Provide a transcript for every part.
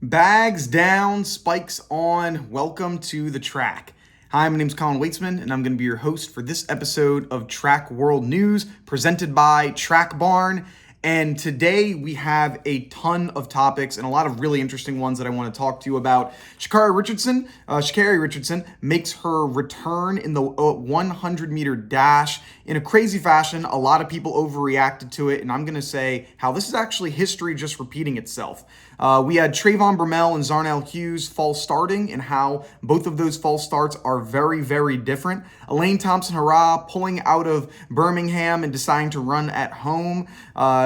Bags down, spikes on. Welcome to the track. Hi, my name's Colin Waitsman, and I'm going to be your host for this episode of Track World News, presented by Track Barn. And today we have a ton of topics and a lot of really interesting ones that I want to talk to you about. Sha'Carri Richardson makes her return in the 100-meter dash in a crazy fashion. A lot of people overreacted to it, and I'm going to say how this is actually history just repeating itself. We had Trayvon, Bromell, and Zharnel Hughes false starting, and how both of those false starts are very, very different. Elaine Thompson-Herah pulling out of Birmingham and deciding to run at home.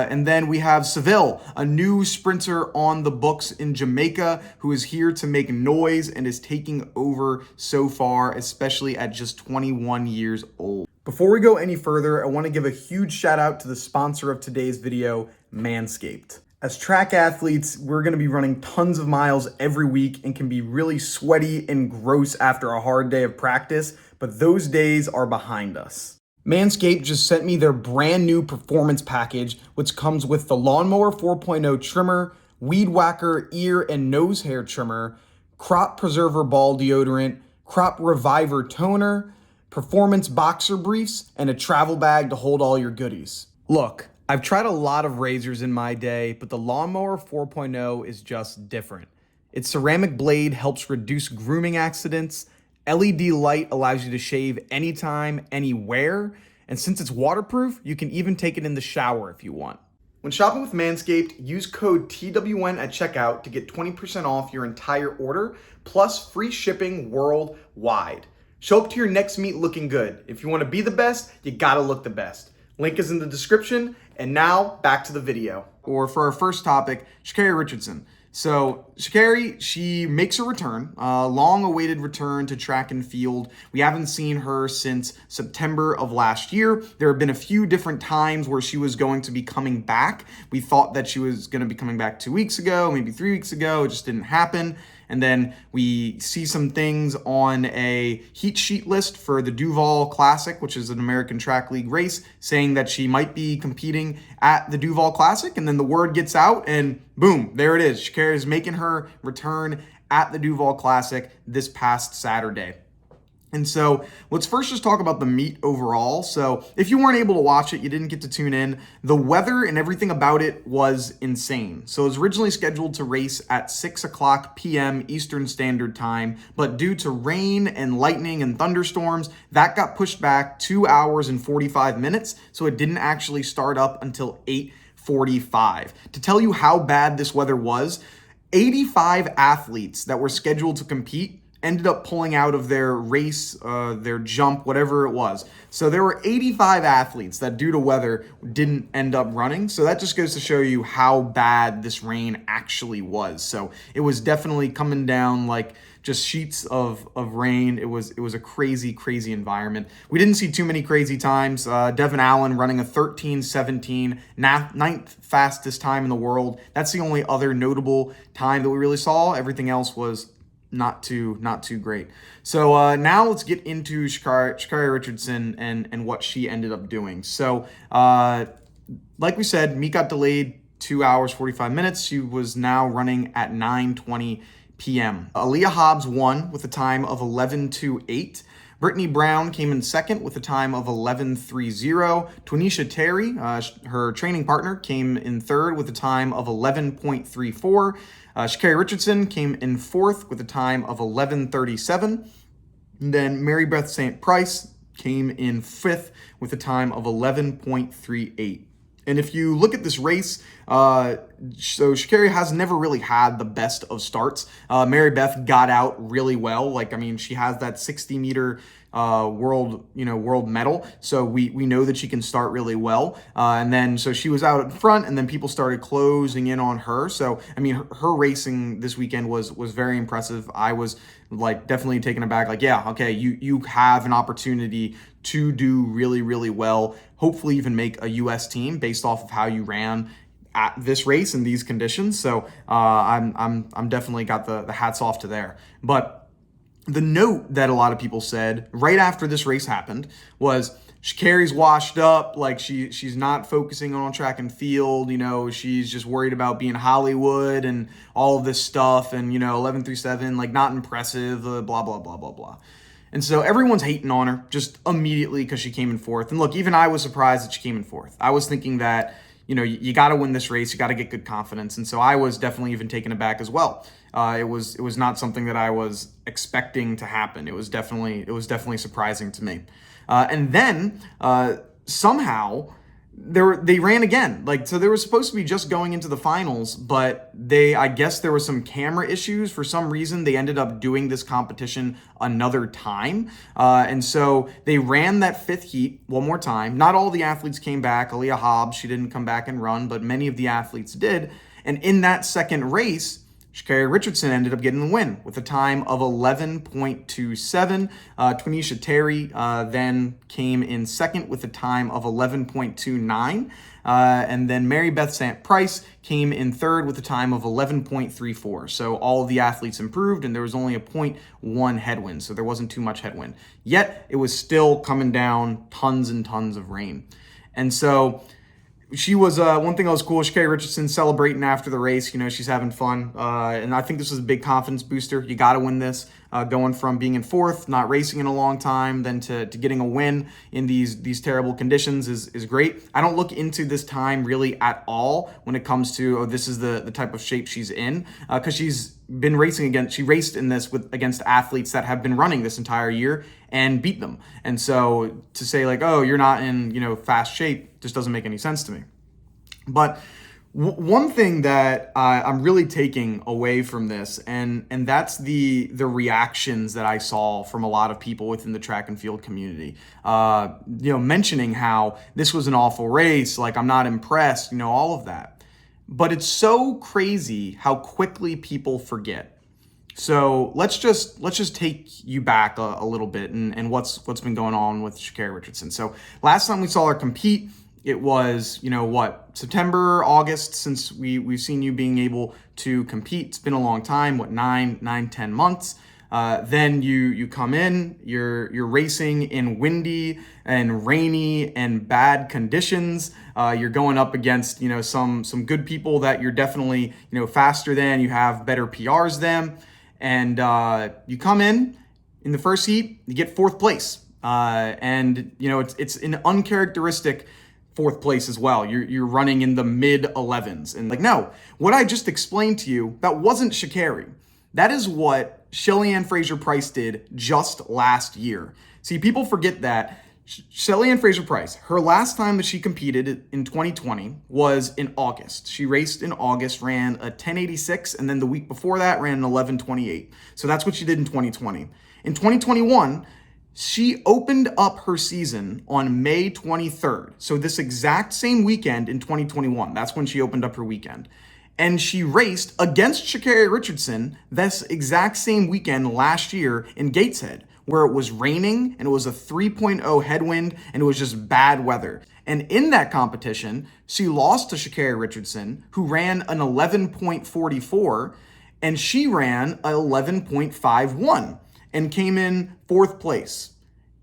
And then we have Seville, a new sprinter on the books in Jamaica who is here to make noise and is taking over so far, especially at just 21 years old. Before we go any further, I want to give a huge shout out to the sponsor of today's video, Manscaped. As track athletes, we're going to be running tons of miles every week and can be really sweaty and gross after a hard day of practice, but those days are behind us. Manscaped just sent me their brand new performance package, which comes with the Lawnmower 4.0 trimmer, Weed Whacker ear and nose hair trimmer, Crop Preserver ball deodorant, Crop Reviver toner, performance boxer briefs, and a travel bag to hold all your goodies. Look, I've tried a lot of razors in my day, but the Lawnmower 4.0 is just different. Its ceramic blade helps reduce grooming accidents, LED light allows you to shave anytime, anywhere, and since it's waterproof, you can even take it in the shower if you want. When shopping with Manscaped, use code TWN at checkout to get 20% off your entire order, plus free shipping worldwide. Show up to your next meet looking good. If you want to be the best, you gotta look the best. Link is in the description, and now back to the video. Or for our first topic, Sha'Carri Richardson. So Sha'Carri, she makes a return, a long-awaited return to track and field. We haven't seen her since September of last year. There have been a few different times where she was going to be coming back. We thought that she was going to be coming back 2 weeks ago, maybe 3 weeks ago. It just didn't happen. And then we see some things on a heat sheet list for the Duval Classic, which is an American Track League race, saying that she might be competing at the Duval Classic. And then the word gets out and boom, there it is. Sha'Carri is making her return at the Duval Classic this past Saturday. And so let's first just talk about the meet overall. So if you weren't able to watch it, you didn't get to tune in, the weather and everything about it was insane. So it was originally scheduled to race at 6:00 p.m. Eastern Standard Time, but due to rain and lightning and thunderstorms, that got pushed back 2 hours and 45 minutes. So it didn't actually start up until 8:45. To tell you how bad this weather was, 85 athletes that were scheduled to compete ended up pulling out of their race, their jump, whatever it was. So there were 85 athletes that due to weather didn't end up running. So that just goes to show you how bad this rain actually was. So it was definitely coming down like just sheets of rain. It was a crazy, crazy environment. We didn't see too many crazy times. Devin Allen running a 13:17, ninth fastest time in the world. That's the only other notable time that we really saw. Everything else was not too great. So now let's get into Sha'Carri Richardson and what she ended up doing. So like we said, meet got delayed 2 hours, 45 minutes. She was now running at 9:20 p.m. Aleia Hobbs won with a time of 11:28. Brittany Brown came in second with a time of 11:30. Twanisha Terry, her training partner, came in third with a time of 11.34. Sha'Carri Richardson came in fourth with a time of 11:37. And then Marybeth Sant-Price came in fifth with a time of 11.38. And if you look at this race, so Sha'Carri has never really had the best of starts. Marybeth got out really well. Like, I mean, she has that 60-meter world medal. So we know that she can start really well. And then, so she was out in front and then people started closing in on her. So, I mean, her racing this weekend was very impressive. I was like definitely taken aback. Like, yeah, okay, you have an opportunity to do really, really well. Hopefully even make a U.S. team based off of how you ran at this race in these conditions. So I'm definitely got the hats off to there. But the note that a lot of people said right after this race happened was Sha'Carri's washed up, like she's not focusing on track and field, she's just worried about being Hollywood and all of this stuff, and 11.37, like not impressive, blah, blah, blah, blah, blah. And so everyone's hating on her just immediately because she came in fourth. And look, even I was surprised that she came in fourth. I was thinking that, you got to win this race, you got to get good confidence. And so I was definitely even taken aback as well. It was not something that I was expecting to happen. It was definitely surprising to me. And then somehow they ran again. So they were supposed to be just going into the finals, but I guess there were some camera issues. For some reason, they ended up doing this competition another time. And so they ran that fifth heat one more time. Not all the athletes came back. Aleia Hobbs, she didn't come back and run, but many of the athletes did. And in that second race, Sha'Carri Richardson ended up getting the win with a time of 11.27. Twanisha Terry then came in second with a time of 11.29. And then Marybeth Sant-Price came in third with a time of 11.34. So all of the athletes improved, and there was only a 0.1 headwind, so there wasn't too much headwind. Yet it was still coming down tons and tons of rain. And so she was, one thing that was cool, Sha'Carri Richardson celebrating after the race. She's having fun. And I think this was a big confidence booster. You got to win this. Going from being in fourth, not racing in a long time, then to getting a win in these terrible conditions is great. I don't look into this time really at all when it comes to, this is the type of shape she's in, because she's been racing against, she raced in this against athletes that have been running this entire year and beat them. And so to say you're not in, fast shape just doesn't make any sense to me. But one thing that I'm really taking away from this, and that's the reactions that I saw from a lot of people within the track and field community, mentioning how this was an awful race, I'm not impressed, all of that. But it's so crazy how quickly people forget. So let's just take you back a little bit and what's been going on with Sha'Carri Richardson. So last time we saw her compete, it was, September, August, since we've seen you being able to compete. It's been a long time, 10 months. Then you come in, you're racing in windy and rainy and bad conditions. You're going up against, some good people that you're definitely, faster than, you have better PRs than. And you come in the first heat, you get fourth place. And it's an uncharacteristic fourth place as well. You're running in the mid 11s. And no, what I just explained to you, that wasn't Sha'Carri. That is what Shelly Ann Fraser-Pryce did just last year. See, people forget that Shelly Ann Fraser-Pryce, her last time that she competed in 2020 was in August. She raced in August, ran a 10.86, and then the week before that ran an 11.28. So that's what she did in 2020. In 2021, she opened up her season on May 23rd. So this exact same weekend in 2021, that's when she opened up her weekend. And she raced against Sha'Carri Richardson this exact same weekend last year in Gateshead, where it was raining and it was a 3.0 headwind and it was just bad weather. And in that competition, she lost to Sha'Carri Richardson, who ran an 11.44, and she ran an 11.51 and came in fourth place.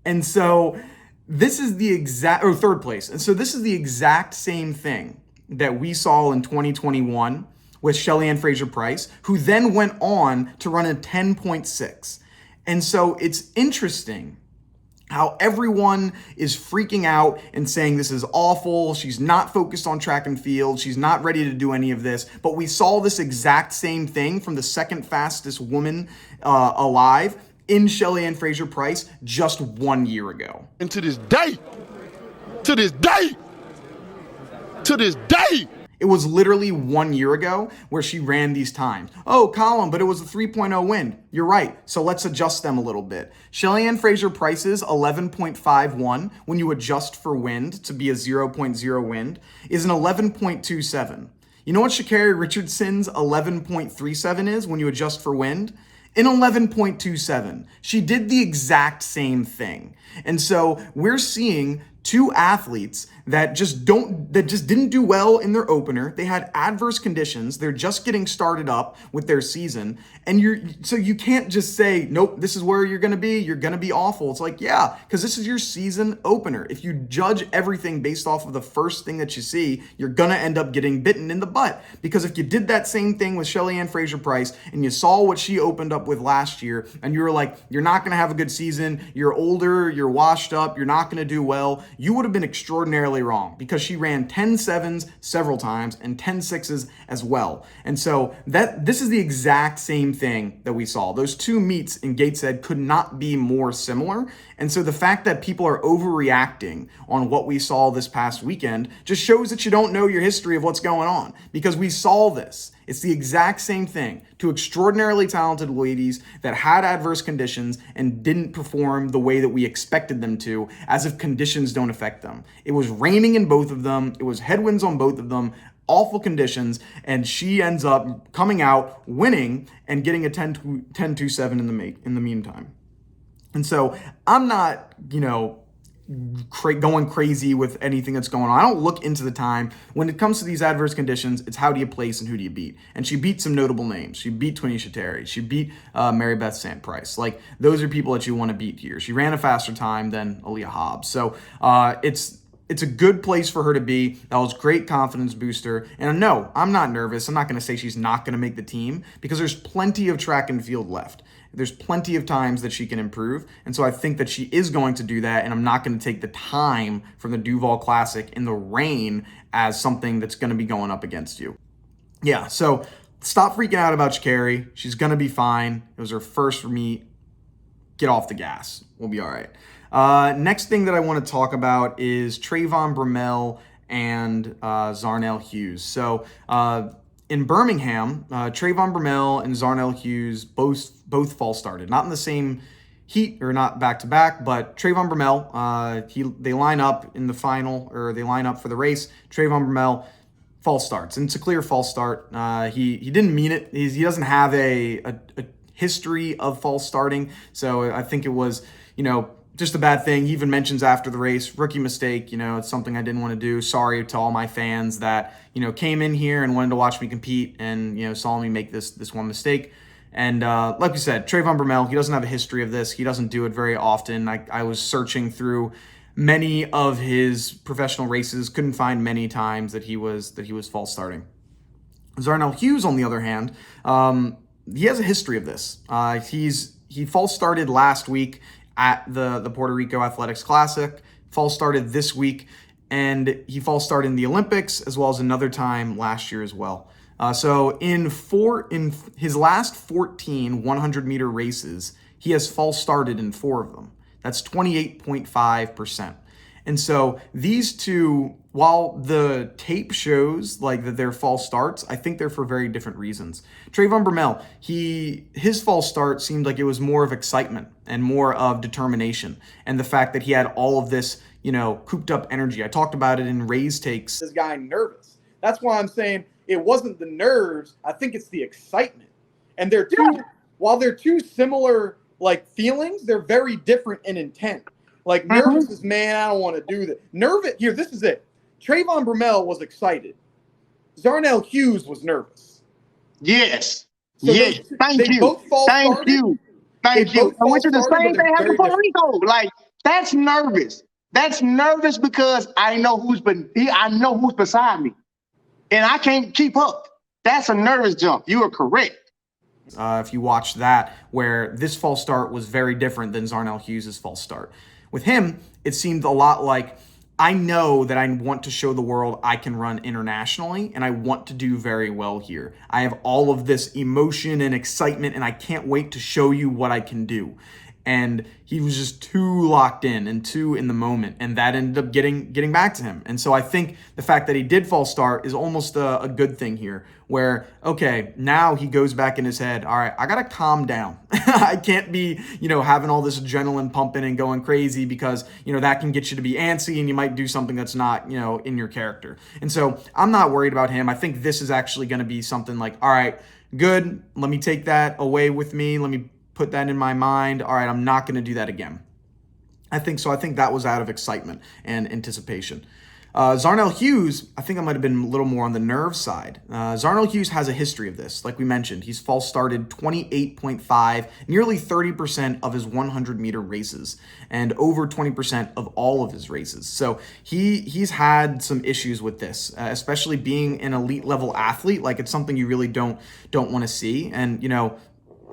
And so this is the exact, or third place. And so this is the exact same thing that we saw in 2021 with Shelly Ann Fraser-Pryce, who then went on to run a 10.6. And so it's interesting how everyone is freaking out and saying this is awful, she's not focused on track and field, she's not ready to do any of this. But we saw this exact same thing from the second fastest woman alive in Shelly Ann Fraser-Pryce just 1 year ago. And to this day, it was literally 1 year ago where she ran these times. Oh, Colin, but it was a 3.0 wind. You're right. So let's adjust them a little bit. Shelly Ann Fraser-Pryce's 11.51, when you adjust for wind to be a 0.0 wind, is an 11.27. You know what Sha'Carri Richardson's 11.37 is when you adjust for wind? An 11.27. She did the exact same thing. And so we're seeing two athletes that just didn't do well in their opener. They had adverse conditions. They're just getting started up with their season. And you can't just say, nope, this is where you're going to be. You're going to be awful. It's like, yeah, because this is your season opener. If you judge everything based off of the first thing that you see, you're going to end up getting bitten in the butt. Because if you did that same thing with Shelly Ann Fraser-Pryce and you saw what she opened up with last year and you were like, you're not going to have a good season, you're older, you're washed up, you're not going to do well, you would have been extraordinarily wrong, because she ran 10 sevens several times and 10 sixes as well. And so this is the exact same thing that we saw. Those two meets in Gateshead could not be more similar. And so the fact that people are overreacting on what we saw this past weekend just shows that you don't know your history of what's going on, because we saw this. It's the exact same thing. Two extraordinarily talented ladies that had adverse conditions and didn't perform the way that we expected them to, as if conditions don't affect them. It was raining in both of them. It was headwinds on both of them. Awful conditions, and she ends up coming out, winning, and getting a 10-2-7 in the meantime. And so I'm not, going crazy with anything that's going on. I don't look into the time. When it comes to these adverse conditions, it's how do you place and who do you beat? And she beat some notable names. She beat Twanisha. She beat Marybeth Sant-Price. Like, those are people that you want to beat here. She ran a faster time than Aleia Hobbs. So it's a good place for her to be. That was great confidence booster. And no, I'm not nervous. I'm not going to say she's not going to make the team, because there's plenty of track and field left. There's plenty of times that she can improve. And so I think that she is going to do that. And I'm not going to take the time from the Duval Classic in the rain as something that's going to be going up against you. Yeah, so stop freaking out about Sha'Carri. She's going to be fine. It was her first meet. Get off the gas. We'll be all right. Next thing that I want to talk about is Trayvon, Bromell, and Zharnel Hughes. So in Birmingham, Trayvon, Bromell, and Zharnel Hughes both false started. Not in the same heat, or not back-to-back, but Trayvon Bromell, they line up in the final, or they line up for the race. Trayvon Bromell, false starts. And it's a clear false start. He didn't mean it. He doesn't have a history of false starting. So I think it was, just a bad thing. He even mentions after the race, rookie mistake, it's something I didn't want to do. Sorry to all my fans that, came in here and wanted to watch me compete and, saw me make this one mistake. And like we said, Trayvon Bromell, he doesn't have a history of this. He doesn't do it very often. I was searching through many of his professional races, couldn't find many times that he was false starting. Zharnel Hughes, on the other hand, he has a history of this. He false started last week at the Puerto Rico Athletics Classic, false started this week, and he false started in the Olympics as well as another time last year as well. So in his last 14 100-meter races, he has false started in 4 of them. That's 28.5%. And so these two, while the tape shows like that they're false starts, I think they're for very different reasons. Trayvon Bromell, his false start seemed like it was more of excitement and more of determination, and the fact that he had all of this, cooped up energy. I talked about it in Ray's takes. This guy nervous. That's why I'm saying it wasn't the nerves. I think it's the excitement. And they're while they're two similar feelings, they're very different in intent. Nervous is, man, I don't want to do that. Nervous, here, this is it. Trayvon Bromell was excited. Zharnel Hughes was nervous. Yes. So yes. Thank you. Thank you. Thank you. Which is the same thing happened in Puerto Rico. That's nervous. That's nervous because I know who's beside me. And I can't keep up. That's a nervous jump. You are correct. If you watch that, where this false start was very different than Zharnel Hughes' false start. With him, it seemed a lot like, I know that I want to show the world I can run internationally, and I want to do very well here. I have all of this emotion and excitement, and I can't wait to show you what I can do. And he was just too locked in and too in the moment, and that ended up getting back to him. And so I think the fact that he did false start is almost a good thing here, where, okay, now he goes back in his head, all right, I got to calm down. I can't be, having all this adrenaline pumping and going crazy, because, that can get you to be antsy and you might do something that's not, in your character. And so I'm not worried about him. I think this is actually going to be something like, all right, good, let me take that away with me. Let me put that in my mind. All right, I'm not going to do that again. I think so. I think that was out of excitement and anticipation. Zharnel Hughes, I think I might have been a little more on the nerve side. Zharnel Hughes has a history of this. Like we mentioned, he's false started 28.5, nearly 30% of his 100-meter races, and over 20% of all of his races. So he's had some issues with this, especially being an elite level athlete. Like, it's something you really don't want to see. And, you know,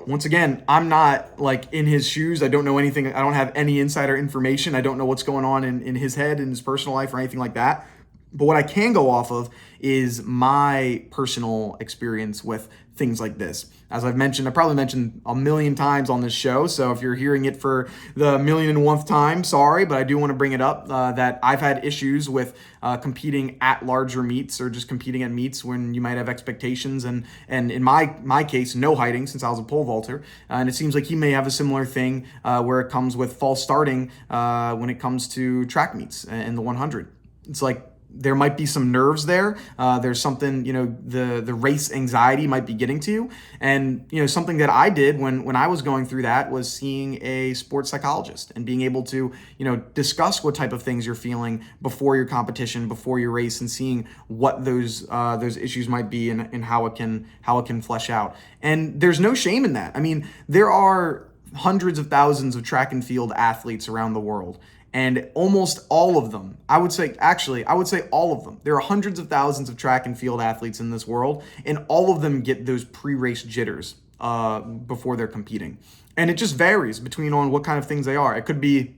once again, I'm not like in his shoes. I don't know anything. I don't have any insider information. I don't know what's going on in his head, in his personal life, or anything like that. But what I can go off of is my personal experience with things like this. As I've mentioned, I probably mentioned a million times on this show, so if you're hearing it for the 1,000,001th time, sorry, but I do want to bring it up that I've had issues with competing at larger meets, or just competing at meets when you might have expectations, and in my case, no hiding, since I was a pole vaulter, and it seems like he may have a similar thing where it comes with false starting when it comes to track meets and the 100. It's like, there might be some nerves there. There's something, you know, the race anxiety might be getting to you. And, you know, something that I did when I was going through that was seeing a sports psychologist and being able to, you know, discuss what type of things you're feeling before your competition, before your race, and seeing what those issues might be, and how it can flesh out. And there's no shame in that. I mean, there are hundreds of thousands of track and field athletes around the world. And almost all of them, I would say all of them. There are hundreds of thousands of track and field athletes in this world, and all of them get those pre-race jitters before they're competing. And it just varies between on what kind of things they are. It could be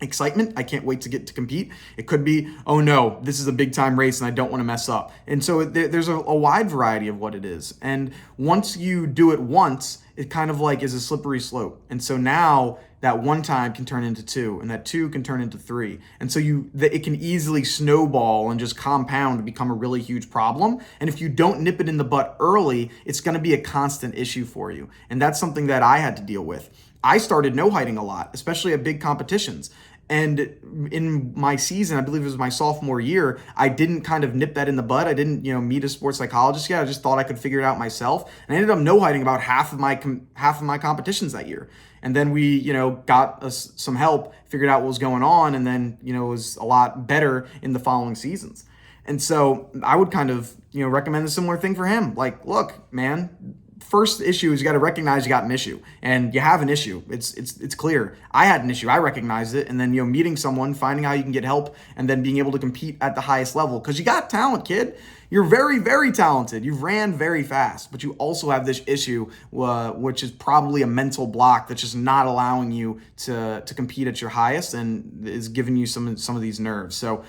excitement, I can't wait to get to compete. It could be, oh no, this is a big time race and I don't want to mess up. And so there's a wide variety of what it is. And once you do it once, it kind of like is a slippery slope. And so now that one time can turn into two, and that two can turn into three. And so it can easily snowball and just compound to become a really huge problem. And if you don't nip it in the butt early, it's going to be a constant issue for you. And that's something that I had to deal with. I started no hiding a lot, especially at big competitions. And in my season, I believe it was my sophomore year, I didn't kind of nip that in the bud. I didn't, you know, meet a sports psychologist yet. I just thought I could figure it out myself. And I ended up no hiding about half of my competitions that year. And then we, you know, got us some help, figured out what was going on, and then, you know, it was a lot better in the following seasons. And so I would kind of, you know, recommend a similar thing for him. Like, look, man, first issue is you got to recognize you got an issue, and you have an issue. It's clear. I had an issue. I recognized it. And then, you know, meeting someone, finding how you can get help, and then being able to compete at the highest level, because you got talent, kid. You're very, very talented. You've ran very fast, but you also have this issue, which is probably a mental block that's just not allowing you to compete at your highest, and is giving you some of these nerves. So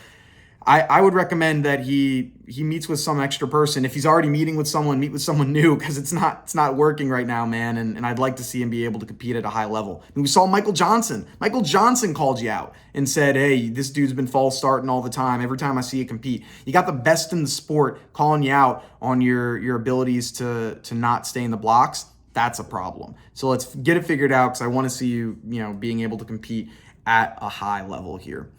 I would recommend that he meets with some extra person. If he's already meeting with someone, meet with someone new, because it's not working right now, man. And I'd like to see him be able to compete at a high level. And we saw Michael Johnson. Michael Johnson called you out and said, hey, this dude's been false starting all the time. Every time I see you compete, you got the best in the sport calling you out on your abilities to not stay in the blocks. That's a problem. So let's get it figured out, because I want to see you, you know, being able to compete at a high level here.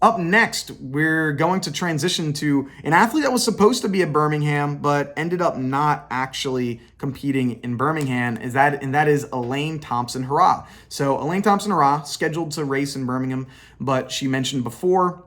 Up next, we're going to transition to an athlete that was supposed to be at Birmingham, but ended up not actually competing in Birmingham, and that is Elaine Thompson-Herah. So Elaine Thompson-Herah scheduled to race in Birmingham, but she mentioned before,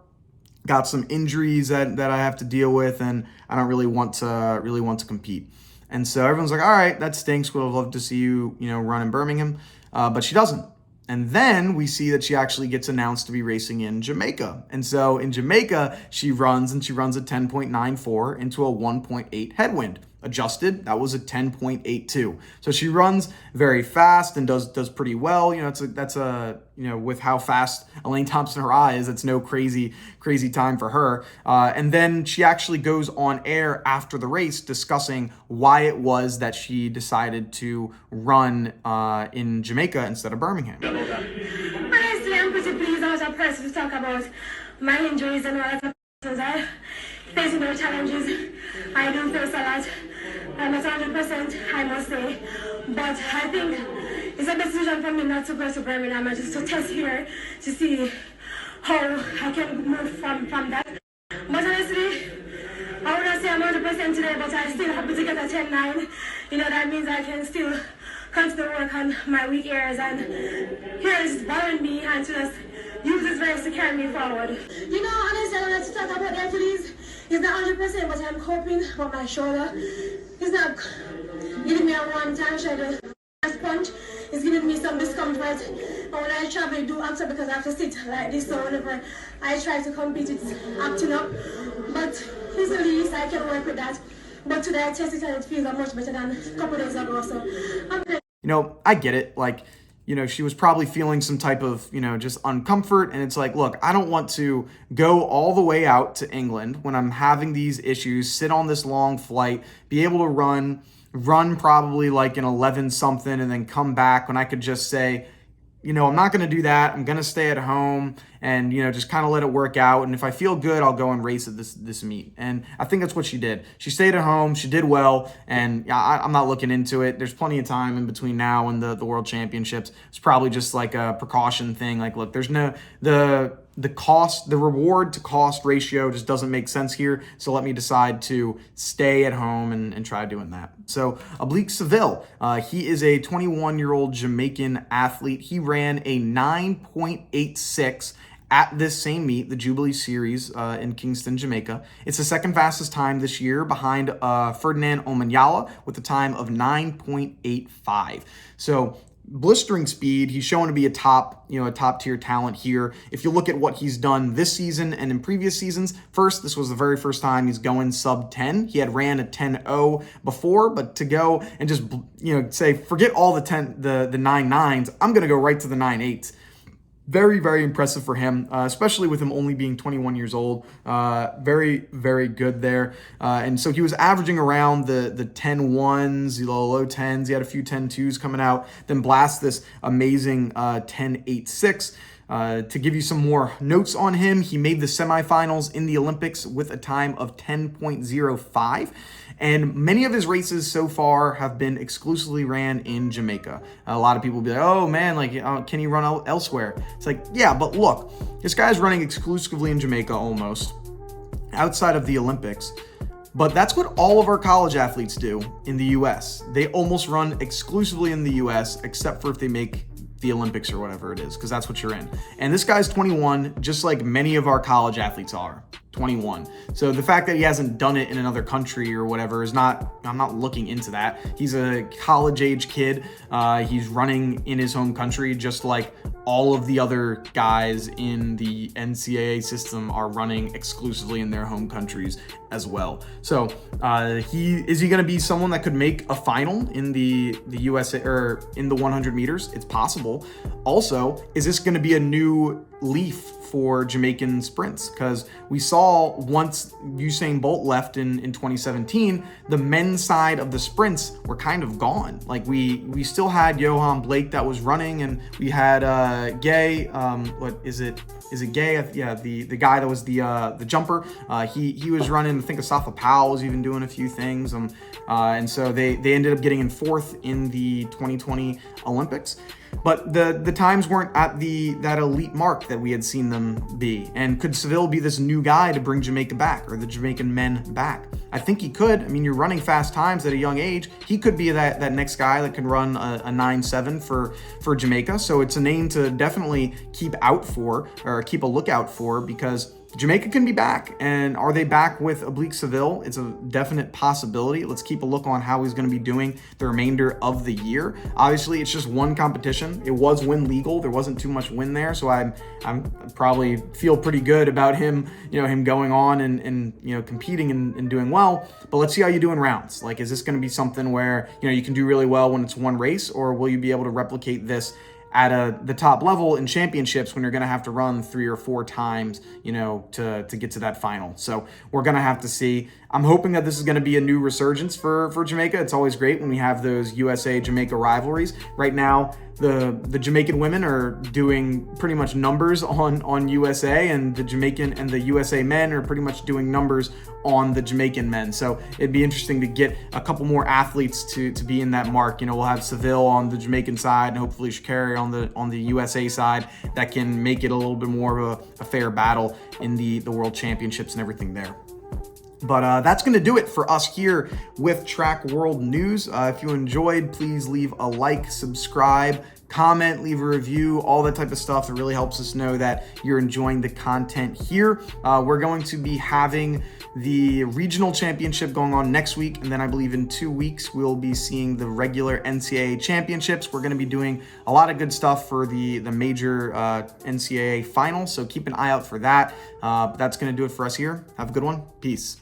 got some injuries that I have to deal with, and I don't really want to compete. And so everyone's like, all right, that stinks. Would have loved to see you, you know, run in Birmingham, but she doesn't. And then we see that she actually gets announced to be racing in Jamaica. And so in Jamaica, she runs a 10.94 into a 1.8 headwind. Adjusted, that was a 10.82. So she runs very fast and does pretty well. You know, that's a you know, with how fast Elaine Thompson-Herah is, it's no crazy time for her. And then she actually goes on air after the race discussing why it was that she decided to run in Jamaica instead of Birmingham. Honestly, I'm pretty pleased. I was impressed to talk about my injuries and all that. I facing no challenges. I do face a lot. I'm at 100%, I must say. But I think it's a decision for me not to go to Birmingham and just to test here to see how I can move from that. But honestly, I wouldn't say I'm 100% today, but I'm still happy to get a 10.9. You know, that means I can still continue to work on my weak areas, and here is bothering me and to just use this race to carry me forward. You know, honestly, I don't like to talk about the Achilles. It's not 100%, but I'm coping with my shoulder. It's not giving me a one-time shoulder punch. It's giving me some discomfort. And when I travel, I do act up because I have to sit like this. So whenever I try to compete, it's acting up. But it's the least I can work with that. But today I tested and it feels much better than a couple days ago. So you know, I get it. Like, you know, she was probably feeling some type of, you know, just uncomfort. And it's like, look, I don't want to go all the way out to England when I'm having these issues, sit on this long flight, be able to run probably like an 11 something and then come back when I could just say, you know, I'm not going to do that. I'm going to stay at home and, you know, just kind of let it work out. And if I feel good, I'll go and race at this meet. And I think that's what she did. She stayed at home. She did well. And I'm not looking into it. There's plenty of time in between now and the World Championships. It's probably just like a precaution thing. Like, look, there's no, the reward to cost ratio just doesn't make sense here. So let me decide to stay at home and try doing that. So Oblique Seville, he is a 21-year-old Jamaican athlete. He ran a 9.86 at this same meet, the Jubilee Series in Kingston, Jamaica. It's the second fastest time this year behind Ferdinand Omanyala with a time of 9.85. So blistering speed. He's shown to be a top tier talent here. If you look at what he's done this season and in previous seasons, this was the very first time he's going sub 10. He had ran a 10.0 before, but to go and just, you know, say, forget all the 9.9s, I'm going to go right to the 9.8s. Very, very impressive for him, especially with him only being 21 years old. Very, very good there. And so he was averaging around the 10.1s, low 10s. He had a few 10.2s coming out, then blast this amazing 10.86. To give you some more notes on him, he made the semifinals in the Olympics with a time of 10.05. And many of his races so far have been exclusively ran in Jamaica. A lot of people will be like, oh man, like, can he run elsewhere? It's like, yeah, but look, this guy's running exclusively in Jamaica almost, outside of the Olympics. But that's what all of our college athletes do in the US. They almost run exclusively in the US, except for if they make the Olympics or whatever it is, because that's what you're in. And this guy's 21, just like many of our college athletes are. 21. So the fact that he hasn't done it in another country or whatever is not, I'm not looking into that. He's a college age kid. He's running in his home country, just like all of the other guys in the NCAA system are running exclusively in their home countries as well. So is he going to be someone that could make a final in the USA or in the 100 meters? It's possible. Also, is this going to be a new leaf for Jamaican sprints? Because we saw once Usain Bolt left in 2017, the men's side of the sprints were kind of gone. Like we still had Johan Blake that was running, and we had Gay. What is it? Is it Gay? Yeah, the guy that was the jumper. He was running. I think Asafa Powell was even doing a few things. And so they ended up getting in fourth in the 2020 Olympics. But the times weren't at that elite mark that we had seen them be. And could Seville be this new guy to bring Jamaica back, or the Jamaican men back? I think he could. I mean, you're running fast times at a young age. He could be that next guy that can run a 9.7 for Jamaica. So it's a name to definitely keep a lookout for, because Jamaica can be back. And are they back with Oblique Seville? It's a definite possibility. Let's keep a look on how he's going to be doing the remainder of the year. Obviously, it's just one competition. It was win legal. There wasn't too much win there. So I'm probably feel pretty good about him, him going on and competing and doing well. But let's see how you do in rounds. Like, is this going to be something where, you can do really well when it's one race, or will you be able to replicate this at the top level in championships when you're going to have to run 3 or 4 times, to get to that final? So we're going to have to see. I'm hoping that this is going to be a new resurgence for Jamaica. It's always great when we have those USA-Jamaica rivalries. Right now, the Jamaican women are doing pretty much numbers on USA, and the Jamaican and the USA men are pretty much doing numbers on the Jamaican men. So it'd be interesting to get a couple more athletes to be in that mark. We'll have Seville on the Jamaican side, and hopefully Sha'Carri on the USA side, that can make it a little bit more of a fair battle in the World Championships and everything there. But that's going to do it for us here with Track World News. If you enjoyed, please leave a like, subscribe, comment, leave a review, all that type of stuff. It really helps us know that you're enjoying the content here. We're going to be having the regional championship going on next week, and then I believe in 2 weeks we'll be seeing the regular NCAA championships. We're going to be doing a lot of good stuff for the major NCAA finals, so keep an eye out for that. That's going to do it for us here. Have a good one. Peace.